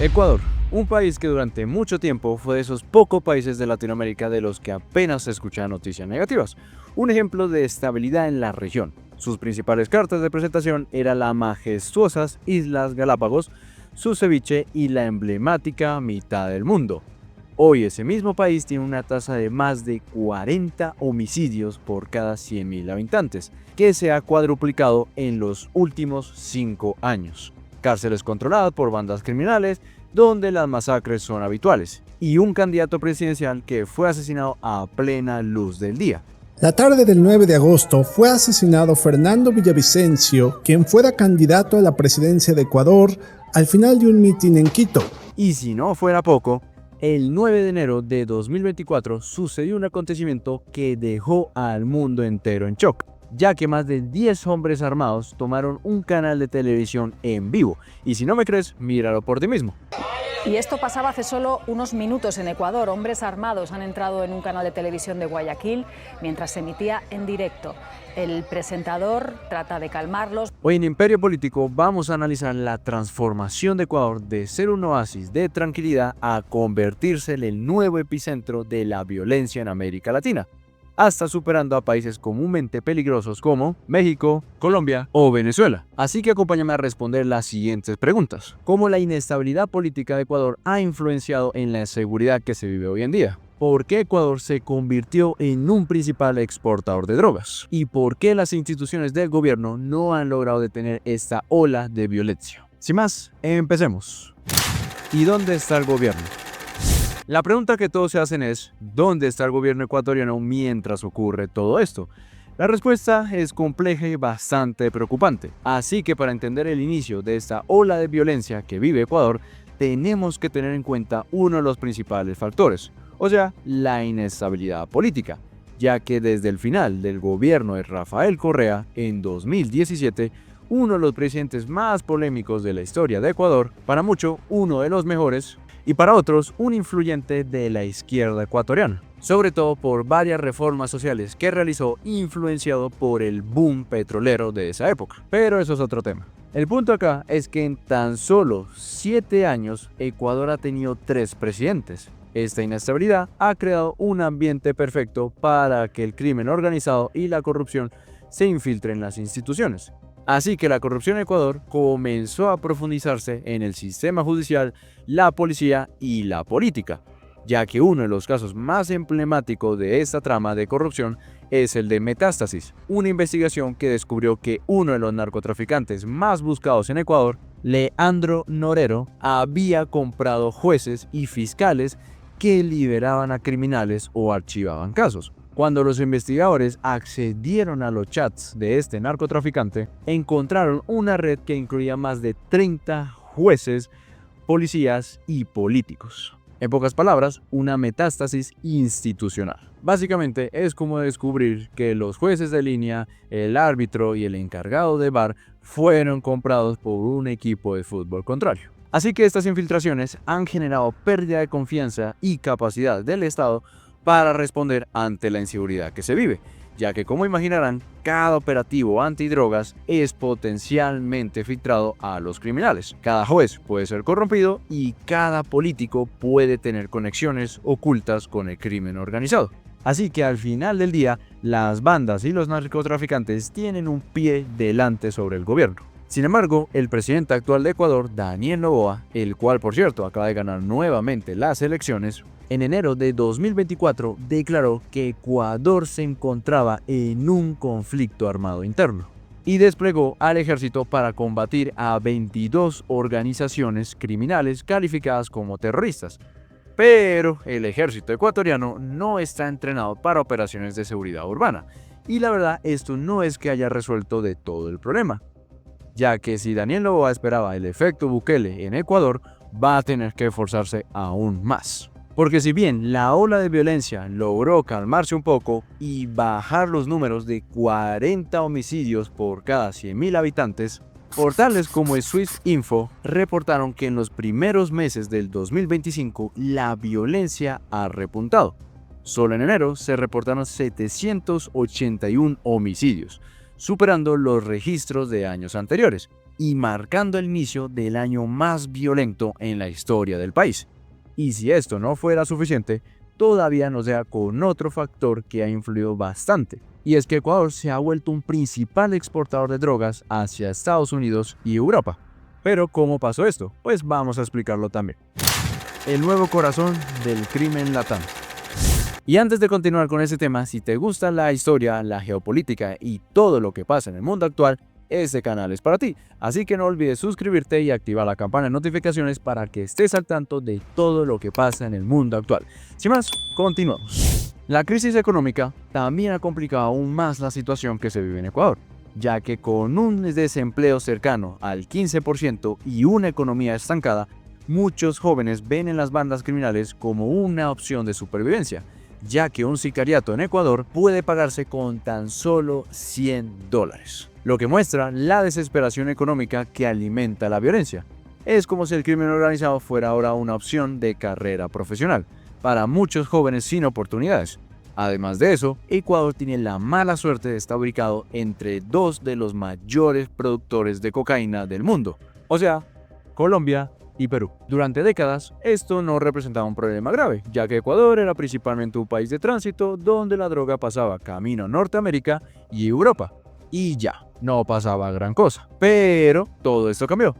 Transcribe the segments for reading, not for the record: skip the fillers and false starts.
Ecuador, un país que durante mucho tiempo fue de esos pocos países de Latinoamérica de los que apenas se escuchan noticias negativas. Un ejemplo de estabilidad en la región. Sus principales cartas de presentación eran las majestuosas Islas Galápagos, su ceviche y la emblemática mitad del mundo. Hoy ese mismo país tiene una tasa de más de 40 homicidios por cada 100.000 habitantes, que se ha cuadruplicado en los últimos 5 años. Cárceles controladas por bandas criminales, donde las masacres son habituales, y un candidato presidencial que fue asesinado a plena luz del día. La tarde del 9 de agosto fue asesinado Fernando Villavicencio, quien fuera candidato a la presidencia de Ecuador al final de un mitin en Quito. Y si no fuera poco, el 9 de enero de 2024 sucedió un acontecimiento que dejó al mundo entero en shock, ya que más de 10 hombres armados tomaron un canal de televisión en vivo. Y si no me crees, míralo por ti mismo. Y esto pasaba hace solo unos minutos en Ecuador. Hombres armados han entrado en un canal de televisión de Guayaquil mientras se emitía en directo. El presentador trata de calmarlos. Hoy en Imperio Político vamos a analizar la transformación de Ecuador de ser un oasis de tranquilidad a convertirse en el nuevo epicentro de la violencia en América Latina, hasta superando a países comúnmente peligrosos como México, Colombia o Venezuela. Así que acompáñame a responder las siguientes preguntas. ¿Cómo la inestabilidad política de Ecuador ha influenciado en la seguridad que se vive hoy en día? ¿Por qué Ecuador se convirtió en un principal exportador de drogas? ¿Y por qué las instituciones del gobierno no han logrado detener esta ola de violencia? Sin más, empecemos. ¿Y dónde está el gobierno? La pregunta que todos se hacen es, ¿dónde está el gobierno ecuatoriano mientras ocurre todo esto? La respuesta es compleja y bastante preocupante. Así que para entender el inicio de esta ola de violencia que vive Ecuador, tenemos que tener en cuenta uno de los principales factores, o sea, la inestabilidad política, ya que desde el final del gobierno de Rafael Correa en 2017, uno de los presidentes más polémicos de la historia de Ecuador, para muchos uno de los mejores, y para otros un influyente de la izquierda ecuatoriana, sobre todo por varias reformas sociales que realizó influenciado por el boom petrolero de esa época. Pero eso es otro tema. El punto acá es que en tan solo 7 años Ecuador ha tenido 3 presidentes. Esta inestabilidad ha creado un ambiente perfecto para que el crimen organizado y la corrupción se infiltren en las instituciones. Así que la corrupción en Ecuador comenzó a profundizarse en el sistema judicial, la policía y la política, ya que uno de los casos más emblemáticos de esta trama de corrupción es el de Metástasis, una investigación que descubrió que uno de los narcotraficantes más buscados en Ecuador, Leandro Norero, había comprado jueces y fiscales que liberaban a criminales o archivaban casos. Cuando los investigadores accedieron a los chats de este narcotraficante, encontraron una red que incluía más de 30 jueces, policías y políticos. En pocas palabras, una metástasis institucional. Básicamente es como descubrir que los jueces de línea, el árbitro y el encargado de VAR fueron comprados por un equipo de fútbol contrario. Así que estas infiltraciones han generado pérdida de confianza y capacidad del Estado para responder ante la inseguridad que se vive, ya que como imaginarán, cada operativo antidrogas es potencialmente filtrado a los criminales. Cada juez puede ser corrompido y cada político puede tener conexiones ocultas con el crimen organizado. Así que al final del día, las bandas y los narcotraficantes tienen un pie delante sobre el gobierno. Sin embargo, el presidente actual de Ecuador, Daniel Noboa, el cual por cierto acaba de ganar nuevamente las elecciones, en enero de 2024 declaró que Ecuador se encontraba en un conflicto armado interno y desplegó al ejército para combatir a 22 organizaciones criminales calificadas como terroristas. Pero el ejército ecuatoriano no está entrenado para operaciones de seguridad urbana, y la verdad esto no es que haya resuelto de todo el problema, ya que si Daniel Noboa esperaba el efecto Bukele en Ecuador, va a tener que esforzarse aún más. Porque si bien la ola de violencia logró calmarse un poco y bajar los números de 40 homicidios por cada 100.000 habitantes, portales como Swiss Info reportaron que en los primeros meses del 2025 la violencia ha repuntado. Solo en enero se reportaron 781 homicidios, superando los registros de años anteriores. y marcando el inicio del año más violento en la historia del país. Y si esto no fuera suficiente, todavía nos deja con otro factor que ha influido bastante, y es que Ecuador se ha vuelto un principal exportador de drogas hacia Estados Unidos y Europa. Pero ¿cómo pasó esto? Pues vamos a explicarlo también. El nuevo corazón del crimen latino. Y antes de continuar con este tema, si te gusta la historia, la geopolítica y todo lo que pasa en el mundo actual, este canal es para ti. Así que no olvides suscribirte y activar la campana de notificaciones para que estés al tanto de todo lo que pasa en el mundo actual. Sin más, continuamos. La crisis económica también ha complicado aún más la situación que se vive en Ecuador, ya que con un desempleo cercano al 15% y una economía estancada, muchos jóvenes ven en las bandas criminales como una opción de supervivencia, ya que un sicariato en Ecuador puede pagarse con tan solo $100, lo que muestra la desesperación económica que alimenta la violencia. Es como si el crimen organizado fuera ahora una opción de carrera profesional para muchos jóvenes sin oportunidades. Además de eso, Ecuador tiene la mala suerte de estar ubicado entre dos de los mayores productores de cocaína del mundo, o sea, Colombia y Perú. Durante décadas, esto no representaba un problema grave, ya que Ecuador era principalmente un país de tránsito donde la droga pasaba camino a Norteamérica y Europa. Y ya, no pasaba gran cosa. Pero todo esto cambió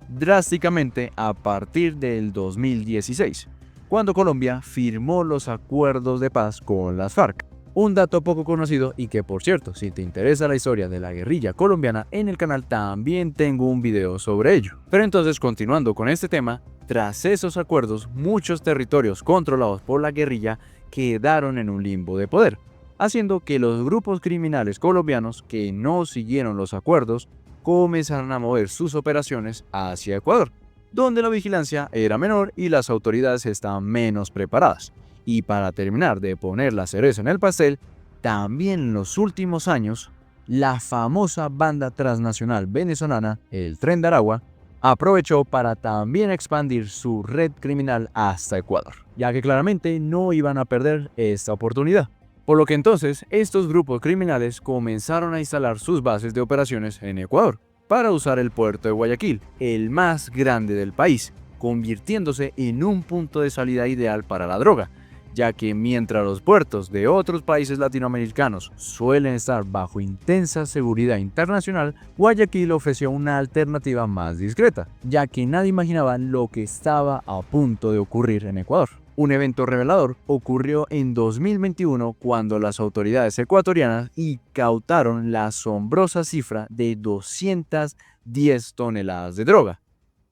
drásticamente a partir del 2016, cuando Colombia firmó los acuerdos de paz con las FARC. Un dato poco conocido y que, por cierto, si te interesa la historia de la guerrilla colombiana, en el canal también tengo un video sobre ello. Pero entonces, continuando con este tema, tras esos acuerdos, muchos territorios controlados por la guerrilla quedaron en un limbo de poder, haciendo que los grupos criminales colombianos que no siguieron los acuerdos comenzaron a mover sus operaciones hacia Ecuador, donde la vigilancia era menor y las autoridades estaban menos preparadas. Y para terminar de poner la cereza en el pastel, también en los últimos años, la famosa banda transnacional venezolana, el Tren de Aragua, aprovechó para también expandir su red criminal hasta Ecuador, ya que claramente no iban a perder esta oportunidad. Por lo que entonces estos grupos criminales comenzaron a instalar sus bases de operaciones en Ecuador, para usar el puerto de Guayaquil, el más grande del país, convirtiéndose en un punto de salida ideal para la droga, ya que mientras los puertos de otros países latinoamericanos suelen estar bajo intensa seguridad internacional, Guayaquil ofreció una alternativa más discreta, ya que nadie imaginaba lo que estaba a punto de ocurrir en Ecuador. Un evento revelador ocurrió en 2021 cuando las autoridades ecuatorianas incautaron la asombrosa cifra de 210 toneladas de droga,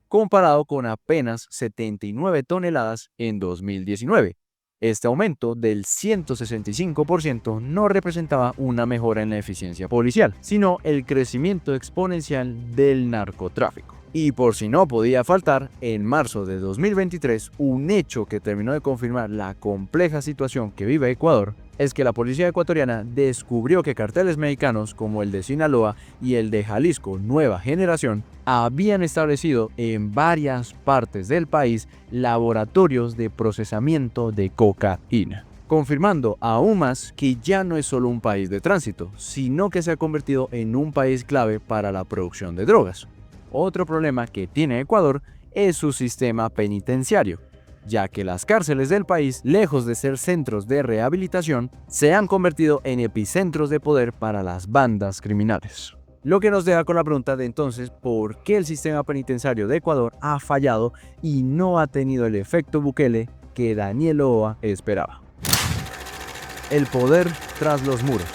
comparado con apenas 79 toneladas en 2019. Este aumento del 165% no representaba una mejora en la eficiencia policial, sino el crecimiento exponencial del narcotráfico. Y por si no podía faltar, en marzo de 2023, un hecho que terminó de confirmar la compleja situación que vive Ecuador, es que la policía ecuatoriana descubrió que carteles mexicanos como el de Sinaloa y el de Jalisco Nueva Generación habían establecido en varias partes del país laboratorios de procesamiento de cocaína, confirmando aún más que ya no es solo un país de tránsito, sino que se ha convertido en un país clave para la producción de drogas. Otro problema que tiene Ecuador es su sistema penitenciario, ya que las cárceles del país, lejos de ser centros de rehabilitación, se han convertido en epicentros de poder para las bandas criminales. Lo que nos deja con la pregunta de entonces, ¿por qué el sistema penitenciario de Ecuador ha fallado y no ha tenido el efecto Bukele que Daniel Noboa esperaba? El poder tras los muros.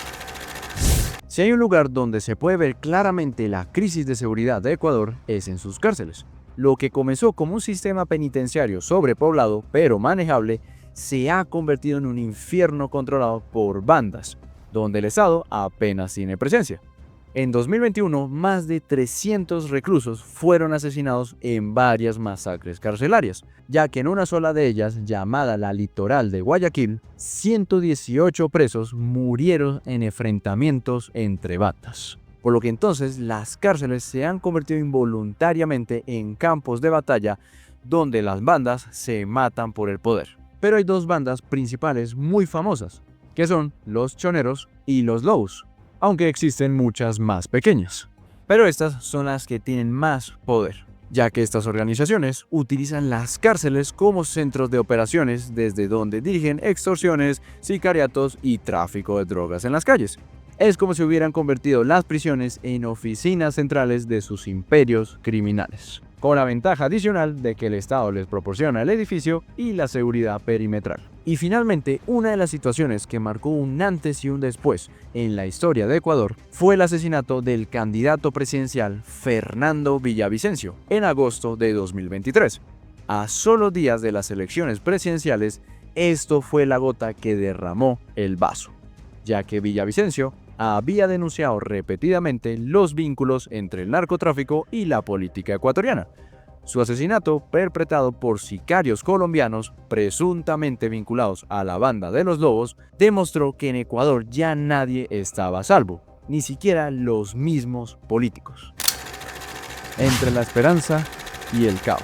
Si hay un lugar donde se puede ver claramente la crisis de seguridad de Ecuador, es en sus cárceles. Lo que comenzó como un sistema penitenciario sobrepoblado pero manejable, se ha convertido en un infierno controlado por bandas, donde el Estado apenas tiene presencia. En 2021, más de 300 reclusos fueron asesinados en varias masacres carcelarias, ya que en una sola de ellas, llamada la Litoral de Guayaquil, 118 presos murieron en enfrentamientos entre bandas. Por lo que entonces las cárceles se han convertido involuntariamente en campos de batalla donde las bandas se matan por el poder. Pero hay dos bandas principales muy famosas, que son los choneros y los lobos, aunque existen muchas más pequeñas. Pero estas son las que tienen más poder, ya que estas organizaciones utilizan las cárceles como centros de operaciones desde donde dirigen extorsiones, sicariatos y tráfico de drogas en las calles. Es como si hubieran convertido las prisiones en oficinas centrales de sus imperios criminales, con la ventaja adicional de que el Estado les proporciona el edificio y la seguridad perimetral. Y finalmente, una de las situaciones que marcó un antes y un después en la historia de Ecuador fue el asesinato del candidato presidencial Fernando Villavicencio en agosto de 2023. A solo días de las elecciones presidenciales, esto fue la gota que derramó el vaso, ya que Villavicencio había denunciado repetidamente los vínculos entre el narcotráfico y la política ecuatoriana. Su asesinato, perpetrado por sicarios colombianos presuntamente vinculados a la banda de los Lobos, demostró que en Ecuador ya nadie estaba a salvo, ni siquiera los mismos políticos. Entre la esperanza y el caos.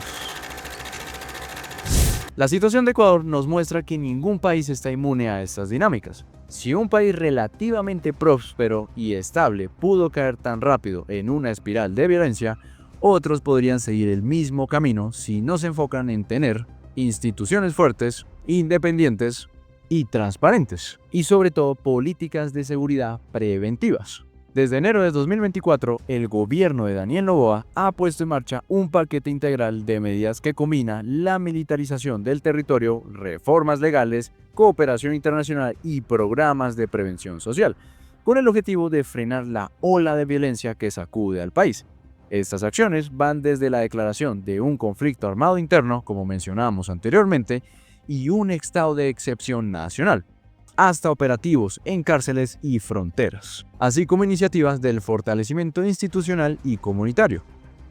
La situación de Ecuador nos muestra que ningún país está inmune a estas dinámicas. Si un país relativamente próspero y estable pudo caer tan rápido en una espiral de violencia, otros podrían seguir el mismo camino si no se enfocan en tener instituciones fuertes, independientes y transparentes, y sobre todo políticas de seguridad preventivas. Desde enero de 2024, el gobierno de Daniel Noboa ha puesto en marcha un paquete integral de medidas que combina la militarización del territorio, reformas legales, cooperación internacional y programas de prevención social, con el objetivo de frenar la ola de violencia que sacude al país. Estas acciones van desde la declaración de un conflicto armado interno, como mencionamos anteriormente, y un estado de excepción nacional, hasta operativos en cárceles y fronteras, así como iniciativas del fortalecimiento institucional y comunitario.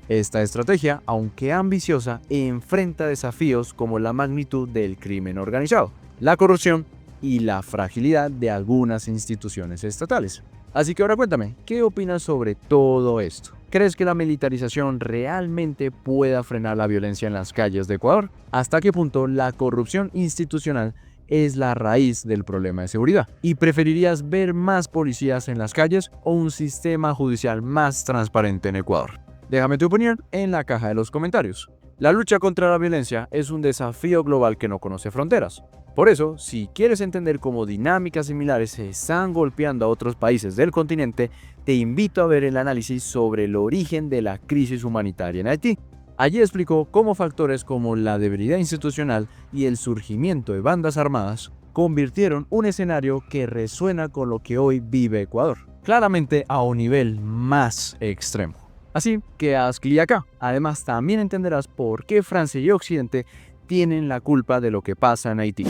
Esta estrategia, aunque ambiciosa, enfrenta desafíos como la magnitud del crimen organizado, la corrupción y la fragilidad de algunas instituciones estatales. Así que ahora cuéntame, ¿qué opinas sobre todo esto? ¿Crees que la militarización realmente pueda frenar la violencia en las calles de Ecuador? ¿Hasta qué punto la corrupción institucional es la raíz del problema de seguridad? ¿Y preferirías ver más policías en las calles o un sistema judicial más transparente en Ecuador? Déjame tu opinión en la caja de los comentarios. La lucha contra la violencia es un desafío global que no conoce fronteras. Por eso, si quieres entender cómo dinámicas similares se están golpeando a otros países del continente, te invito a ver el análisis sobre el origen de la crisis humanitaria en Haití. Allí explicó cómo factores como la debilidad institucional y el surgimiento de bandas armadas convirtieron un escenario que resuena con lo que hoy vive Ecuador, claramente a un nivel más extremo. Así que haz clic acá. Además, también entenderás por qué Francia y Occidente tienen la culpa de lo que pasa en Haití.